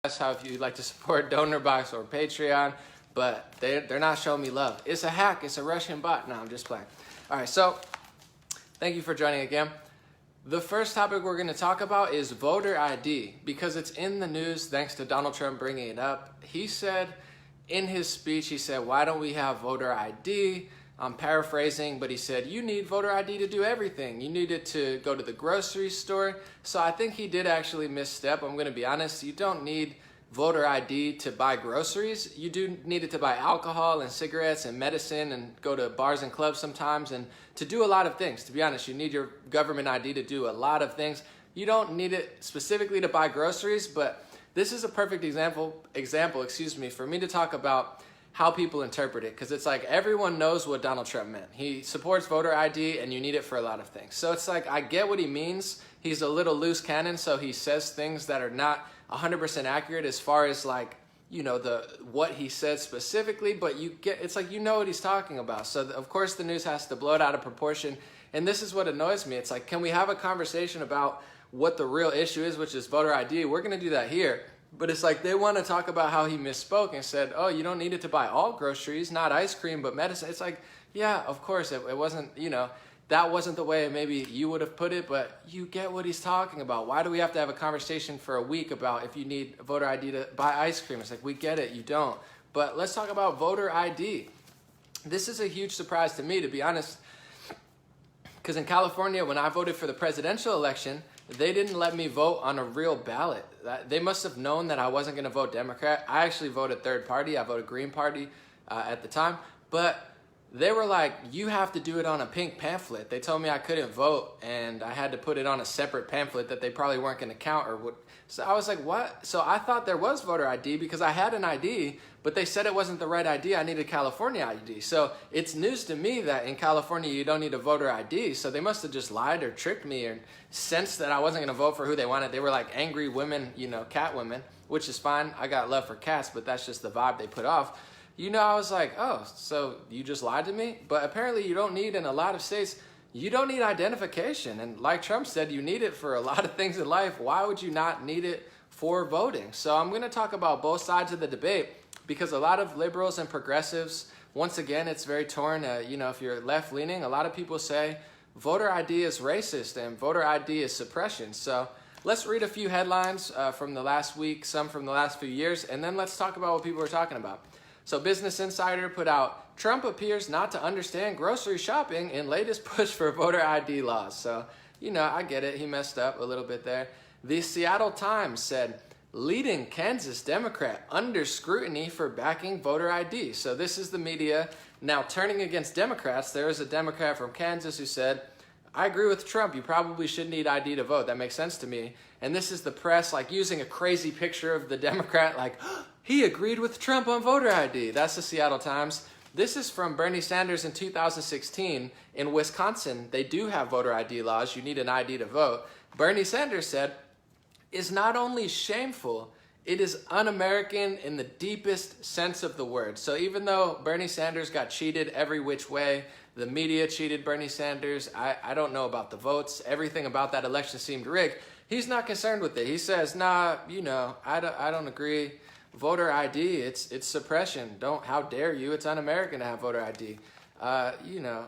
how if you'd like to support Donor Box or Patreon, but they're not showing me love. It's a hack. It's a Russian bot. No, I'm just playing. All right, so thank you for joining again. The first topic we're going to talk about is voter ID because it's in the news thanks to Donald Trump bringing it up. He said in his speech, he said, why don't we have voter ID? I'm paraphrasing, but he said, you need voter ID to do everything. You need it to go to the grocery store. So I think he did actually misstep. I'm going to be honest. You don't need voter ID to buy groceries. You do need it to buy alcohol and cigarettes and medicine and go to bars and clubs sometimes and to do a lot of things. To be honest, you need your government ID to do a lot of things. You don't need it specifically to buy groceries, but this is a perfect example, for me to talk about how people interpret it, because it's like everyone knows what Donald Trump meant. He supports voter ID and you need it for a lot of things. So it's like, I get what he means. He's a little loose cannon, so he says things that are not 100% accurate as far as like, you know, what he said specifically, but it's like, you know what he's talking about. So of course the news has to blow it out of proportion. And this is what annoys me. It's like, can we have a conversation about what the real issue is, which is voter ID? We're going to do that here. But it's like they want to talk about how he misspoke and said, oh, you don't need it to buy all groceries, not ice cream, but medicine. It's like, yeah, of course, it wasn't, you know, that wasn't the way maybe you would have put it, but you get what he's talking about. Why do we have to have a conversation for a week about if you need voter ID to buy ice cream? It's like, we get it, you don't. But let's talk about voter ID. This is a huge surprise to me, to be honest, because in California, when I voted for the presidential election, they didn't let me vote on a real ballot. They must have known that I wasn't going to vote Democrat. I actually voted third party. I voted Green Party at the time. But they were like, you have to do it on a pink pamphlet. They told me I couldn't vote, and I had to put it on a separate pamphlet that they probably weren't going to count or what. So I was like, what? So I thought there was voter ID because I had an ID, but they said it wasn't the right ID. I needed California ID. So it's news to me that in California you don't need a voter ID. So they must have just lied or tricked me or sensed that I wasn't going to vote for who they wanted. They were like angry women, you know, cat women, which is fine. I got love for cats, but that's just the vibe they put off. You know, I was like, oh, so you just lied to me? But apparently you don't need, in a lot of states, you don't need identification. And like Trump said, you need it for a lot of things in life. Why would you not need it for voting? So I'm going to talk about both sides of the debate because a lot of liberals and progressives, once again, it's very torn. You know, if you're left-leaning, a lot of people say voter ID is racist and voter ID is suppression. So let's read a few headlines from the last week, some from the last few years, and then let's talk about what people are talking about. So Business Insider put out, Trump appears not to understand grocery shopping in latest push for voter ID laws. So, you know, I get it. He messed up a little bit there. The Seattle Times said, leading Kansas Democrat under scrutiny for backing voter ID. So this is the media now turning against Democrats. There is a Democrat from Kansas who said, I agree with Trump. You probably should need ID to vote. That makes sense to me. And this is the press like using a crazy picture of the Democrat like, oh, he agreed with Trump on voter ID. That's the Seattle Times. This is from Bernie Sanders in 2016. In Wisconsin, they do have voter ID laws. You need an ID to vote. Bernie Sanders said, is not only shameful, it is un-American in the deepest sense of the word. So even though Bernie Sanders got cheated every which way, the media cheated Bernie Sanders, I don't know about the votes, everything about that election seemed rigged, he's not concerned with it. He says, nah, you know, I don't agree. Voter ID, it's suppression. How dare you? It's un-American to have voter ID. You know,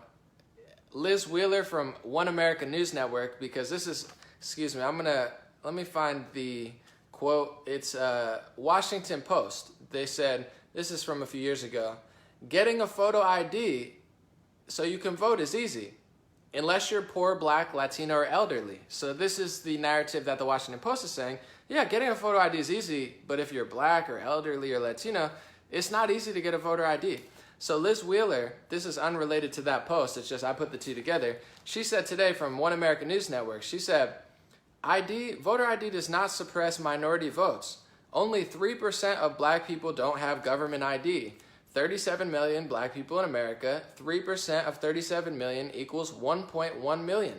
Liz Wheeler from One American News Network, because this is, excuse me, let me find the quote. It's Washington Post. They said, this is from a few years ago, getting a photo ID so you can vote is easy, unless you're poor, black, Latino, or elderly. So this is the narrative that the Washington Post is saying. Yeah, getting a photo ID is easy, but if you're black or elderly or Latino, it's not easy to get a voter ID. So Liz Wheeler, this is unrelated to that post, it's just I put the two together. She said today from One American News Network, she said, voter ID does not suppress minority votes. Only 3% of black people don't have government ID. 37 million black people in America, 3% of 37 million equals 1.1 million.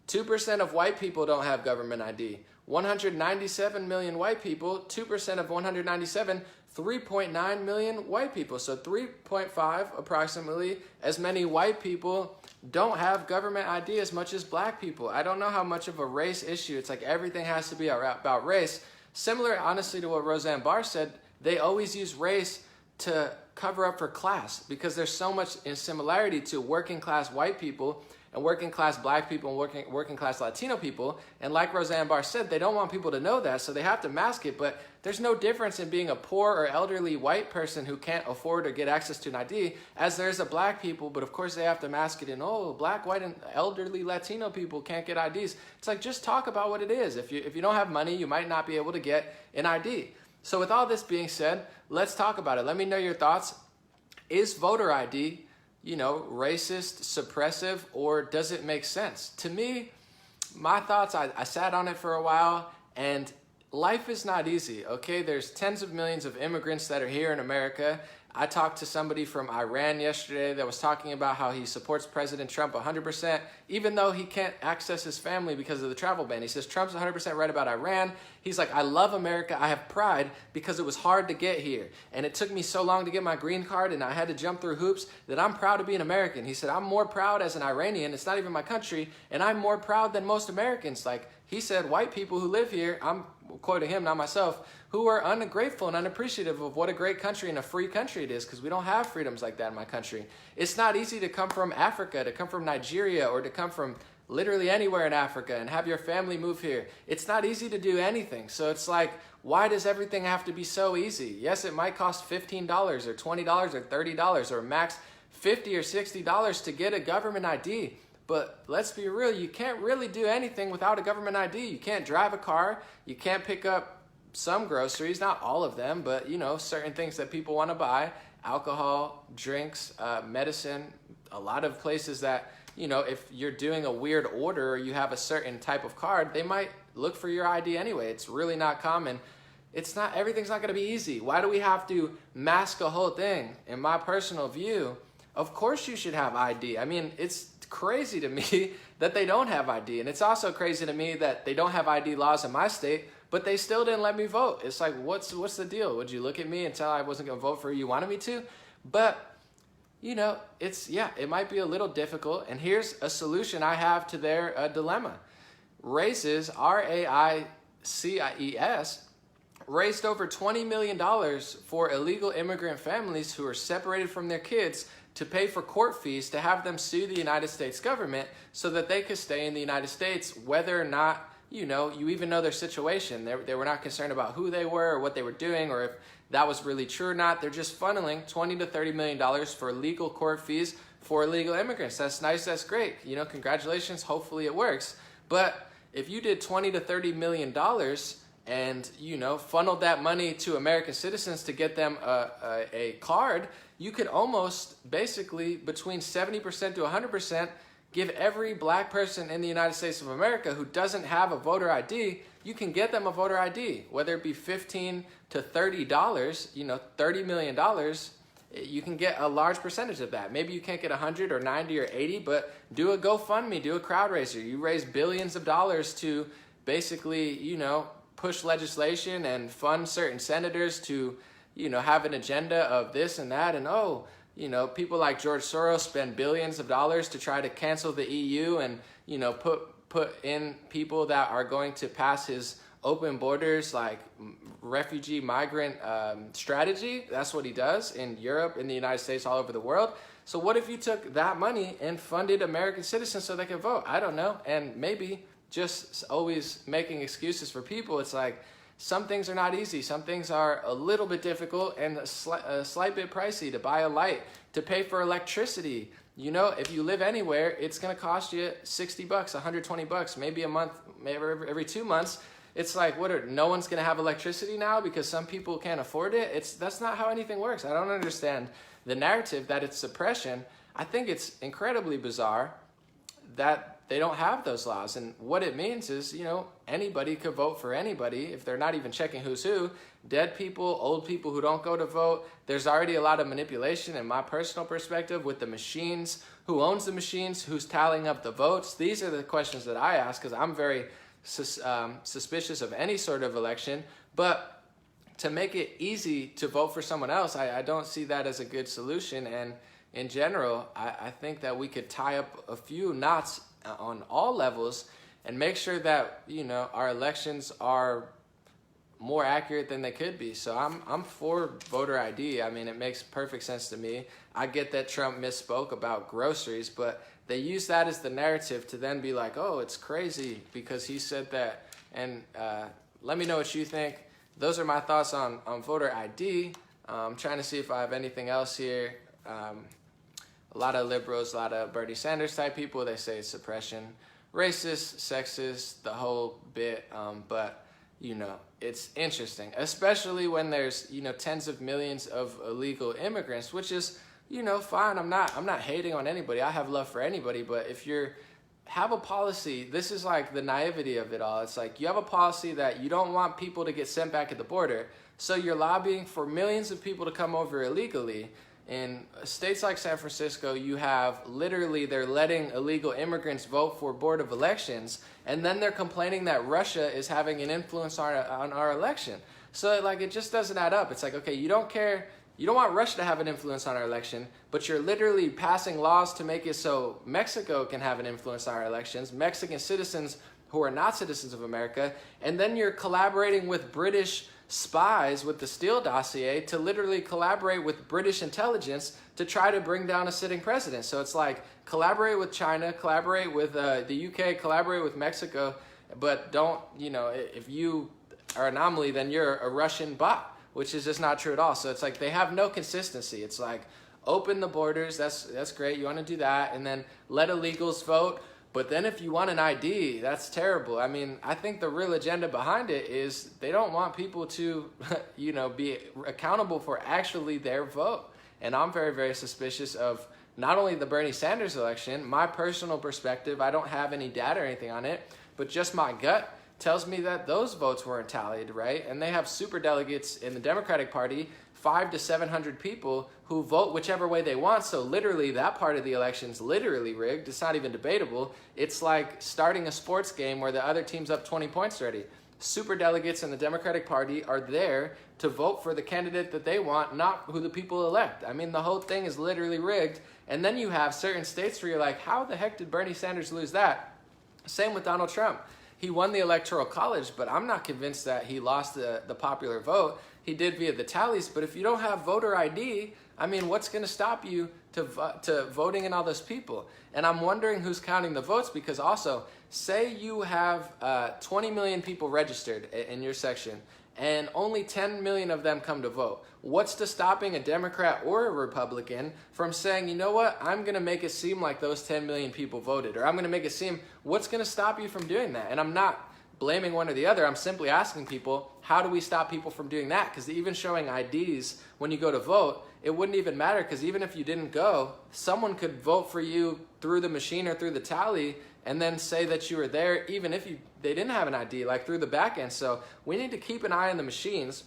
2% of white people don't have government ID. 197 million white people, 2% of 197, 3.9 million white people. So 3.5 approximately as many white people don't have government ID as much as black people. I don't know how much of a race issue. It's like everything has to be about race. Similar, honestly, to what Roseanne Barr said, they always use race to cover up for class because there's so much in similarity to working class white people and working class black people and working class Latino people. And like Roseanne Barr said, they don't want people to know that, so they have to mask it. But there's no difference in being a poor or elderly white person who can't afford or get access to an ID as there is a black people, but of course they have to mask it in, oh, black, white, and elderly Latino people can't get IDs. It's like, just talk about what it is. If you don't have money, you might not be able to get an ID. So with all this being said, let's talk about it. Let me know your thoughts. Is voter ID, racist, suppressive, or does it make sense? To me, my thoughts, I sat on it for a while, and life is not easy, okay? There's tens of millions of immigrants that are here in America. I talked to somebody from Iran yesterday that was talking about how he supports President Trump 100%, even though he can't access his family because of the travel ban. He says Trump's 100% right about Iran. He's like, I love America. I have pride because it was hard to get here. And it took me so long to get my green card and I had to jump through hoops that I'm proud to be an American. He said, I'm more proud as an Iranian. It's not even my country. And I'm more proud than most Americans. Like he said, white people who live here, I'm quoting him, not myself, who are ungrateful and unappreciative of what a great country and a free country it is, because we don't have freedoms like that in my country. It's not easy to come from Africa, to come from Nigeria, or to come from literally anywhere in Africa and have your family move here. It's not easy to do anything. So it's like, why does everything have to be so easy? Yes, it might cost $15 or $20 or $30 or max $50 or $60 to get a government ID. But let's be real, you can't really do anything without a government ID. You can't drive a car, you can't pick up some groceries, not all of them, but certain things that people want to buy, alcohol, drinks, medicine, a lot of places that, if you're doing a weird order or you have a certain type of card, they might look for your ID anyway. It's really not common. Everything's not going to be easy. Why do we have to mask a whole thing? In my personal view, of course you should have ID. I mean, it's crazy to me that they don't have ID. And it's also crazy to me that they don't have ID laws in my state, but they still didn't let me vote. It's like, what's the deal? Would you look at me and tell I wasn't going to vote for who you wanted me to? But, it might be a little difficult. And here's a solution I have to their dilemma. Raises, RAICIES, raised over $20 million for illegal immigrant families who are separated from their kids to pay for court fees to have them sue the United States government so that they could stay in the United States, whether or not, you even know their situation. They were not concerned about who they were or what they were doing or if that was really true or not. They're just funneling $20 to $30 million for legal court fees for illegal immigrants. That's nice, that's great. Congratulations, hopefully it works. But if you did $20 to $30 million and, funneled that money to American citizens to get them a card, you could almost basically between 70% to 100% give every black person in the United States of America who doesn't have a voter ID, you can get them a voter ID, whether it be $15 to $30, $30 million, you can get a large percentage of that. Maybe you can't get 100 or 90 or 80, but do a GoFundMe, do a crowd raiser. You raise billions of dollars to basically, push legislation and fund certain senators to, have an agenda of this and that. And people like George Soros spend billions of dollars to try to cancel the EU and, put in people that are going to pass his open borders, like refugee migrant strategy. That's what he does in Europe, in the United States, all over the world. So what if you took that money and funded American citizens so they could vote? I don't know. And maybe just always making excuses for people. It's like, some things are not easy. Some things are a little bit difficult and a slight bit pricey to buy a light, to pay for electricity. If you live anywhere, it's going to cost you $60, $120, maybe a month, maybe every 2 months. It's like, no one's going to have electricity now because some people can't afford it? That's not how anything works. I don't understand the narrative that it's suppression. I think it's incredibly bizarre that they don't have those laws. And what it means is, anybody could vote for anybody if they're not even checking who's who. Dead people, old people who don't go to vote. There's already a lot of manipulation in my personal perspective with the machines. Who owns the machines? Who's tallying up the votes? These are the questions that I ask because I'm very suspicious of any sort of election. But to make it easy to vote for someone else, I don't see that as a good solution. And in general, I think that we could tie up a few knots on all levels and make sure that, our elections are more accurate than they could be. So I'm for voter ID. I mean, it makes perfect sense to me. I get that Trump misspoke about groceries, but they use that as the narrative to then be like, oh, it's crazy because he said that. And let me know what you think. Those are my thoughts on voter ID. I'm trying to see if I have anything else here. A lot of liberals, a lot of Bernie Sanders type people, they say it's suppression, racist, sexist, the whole bit. But, you know, it's interesting, especially when there's, you know, tens of millions of illegal immigrants, which is, you know, fine. I'm not hating on anybody. I have love for anybody. But if you're have a policy, this is like the naivety of it all. It's like you have a policy that you don't want people to get sent back at the border. So you're lobbying for millions of people to come over illegally. In states like San Francisco, you have literally, they're letting illegal immigrants vote for Board of Elections, and then they're complaining that Russia is having an influence on our election. So like, it just doesn't add up. It's like, okay, you don't care, you don't want Russia to have an influence on our election, but you're literally passing laws to make it so Mexico can have an influence on our elections, Mexican citizens who are not citizens of America, and then you're collaborating with British spies with the Steele dossier to literally collaborate with British intelligence to try to bring down a sitting president. So it's like, collaborate with China, collaborate with the UK, collaborate with Mexico, but don't, you know, if you are an anomaly, then you're a Russian bot, which is just not true at all. So it's like they have no consistency. It's like, open the borders, that's great, you want to do that, and then let illegals vote. But then if you want an ID, that's terrible. I mean, I think the real agenda behind it is they don't want people to, you know, be accountable for actually their vote. And I'm very, very suspicious of not only the Bernie Sanders election, my personal perspective, I don't have any data or anything on it, but just my gut tells me that those votes weren't tallied, right? And they have super delegates in the Democratic Party, 500 to 700 people who vote whichever way they want. So literally that part of the election's literally rigged. It's not even debatable. It's like starting a sports game where the other team's up 20 points already. Super delegates in the Democratic Party are there to vote for the candidate that they want, not who the people elect. I mean, the whole thing is literally rigged. And then you have certain states where you're like, how the heck did Bernie Sanders lose that? Same with Donald Trump. He won the Electoral College, but I'm not convinced that he lost the popular vote. He did via the tallies, but if you don't have voter ID, I mean, what's going to stop you to voting in all those people? And I'm wondering who's counting the votes, because also, say you have 20 million people registered in your section, and only 10 million of them come to vote. What's to stopping a Democrat or a Republican from saying, you know what, I'm going to make it seem like those 10 million people voted, or I'm going to make it seem, what's going to stop you from doing that? And I'm not blaming one or the other. I'm simply asking people, how do we stop people from doing that? Because even showing IDs when you go to vote, it wouldn't even matter, because even if you didn't go, someone could vote for you through the machine or through the tally and then say that you were there even if they didn't have an ID, like through the back end. So we need to keep an eye on the machines.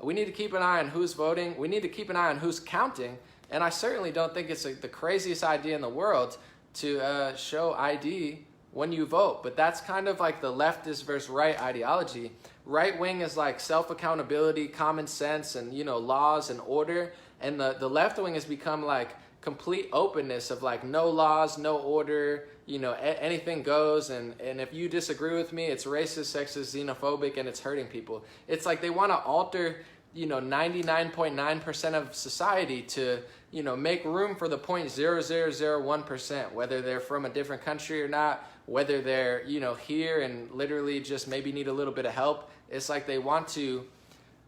We need to keep an eye on who's voting. We need to keep an eye on who's counting. And I certainly don't think it's the craziest idea in the world to show ID when you vote. But that's kind of like the leftist versus right ideology. Right wing is like self-accountability, common sense, and, you know, laws and order. And the left wing has become like complete openness of like no laws, no order, you know, anything goes. And if you disagree with me, it's racist, sexist, xenophobic, and it's hurting people. It's like they want to alter, you know, 99.9% of society to, you know, make room for the 0.0001%, whether they're from a different country or not, whether they're, you know, here and literally just maybe need a little bit of help. It's like they want to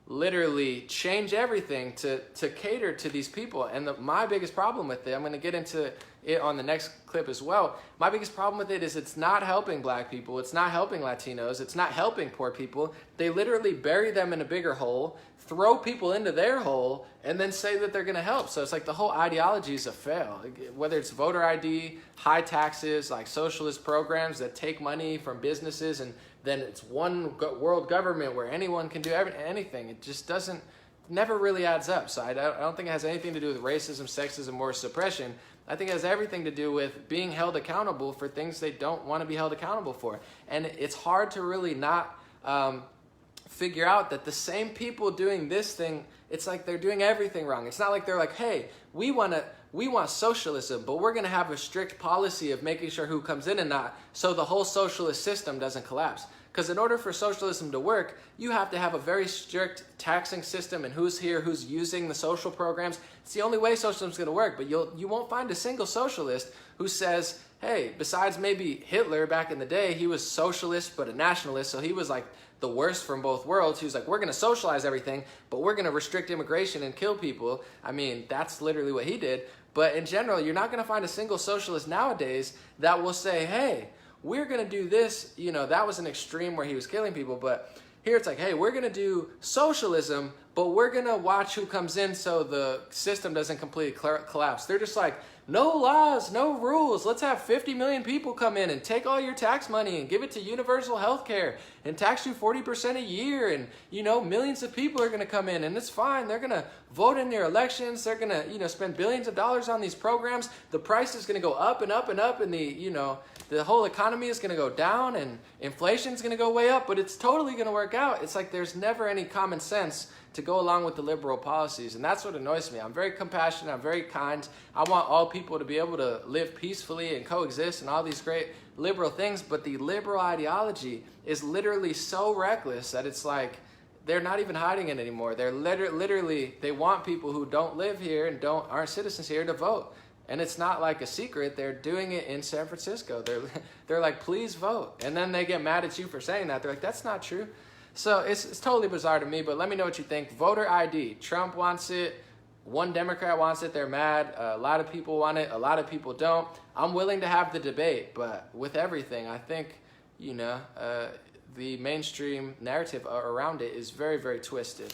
literally change everything to cater to these people. And my biggest problem with it, I'm going to get into it on the next clip as well. My biggest problem with it is it's not helping black people. It's not helping Latinos. It's not helping poor people. They literally bury them in a bigger hole, throw people into their hole, and then say that they're going to help. So it's like the whole ideology is a fail. Whether it's voter ID, high taxes, like socialist programs that take money from businesses, and then it's one world government where anyone can do anything. It just never really adds up. So I don't think it has anything to do with racism, sexism, or suppression. I think it has everything to do with being held accountable for things they don't want to be held accountable for. And it's hard to really not figure out that the same people doing this thing, it's like they're doing everything wrong. It's not like they're like, hey, we want socialism, but we're going to have a strict policy of making sure who comes in and not, so the whole socialist system doesn't collapse. Because in order for socialism to work, you have to have a very strict taxing system and who's here, who's using the social programs. It's the only way socialism's going to work. But you won't find a single socialist who says, hey, besides maybe Hitler back in the day, he was socialist but a nationalist, so he was like the worst from both worlds. He was like, we're going to socialize everything, but we're going to restrict immigration and kill people. I mean, that's literally what he did. But in general, you're not going to find a single socialist nowadays that will say, hey, we're going to do this. You know, that was an extreme where he was killing people, but here it's like, hey, we're going to do socialism, but we're going to watch who comes in so the system doesn't completely collapse. They're just like, no laws, no rules. Let's have 50 million people come in and take all your tax money and give it to universal health care and tax you 40% a year. And, you know, millions of people are going to come in and it's fine. They're going to vote in their elections. They're going to, you know, spend billions of dollars on these programs. The price is going to go up and up and up, and the whole economy is going to go down and inflation is going to go way up, but it's totally going to work out. It's like there's never any common sense to go along with the liberal policies, and that's what annoys me. I'm very compassionate, I'm very kind. I want all people to be able to live peacefully and coexist and all these great liberal things, but the liberal ideology is literally so reckless that it's like they're not even hiding it anymore. They're literally, they want people who don't live here and aren't citizens here to vote. And it's not like a secret. They're doing it in San Francisco. They're like, please vote. And then they get mad at you for saying that. They're like, that's not true. So it's totally bizarre to me, but let me know what you think. Voter ID. Trump wants it. One Democrat wants it. They're mad. A lot of people want it. A lot of people don't. I'm willing to have the debate, but with everything, I think, the mainstream narrative around it is very, very twisted.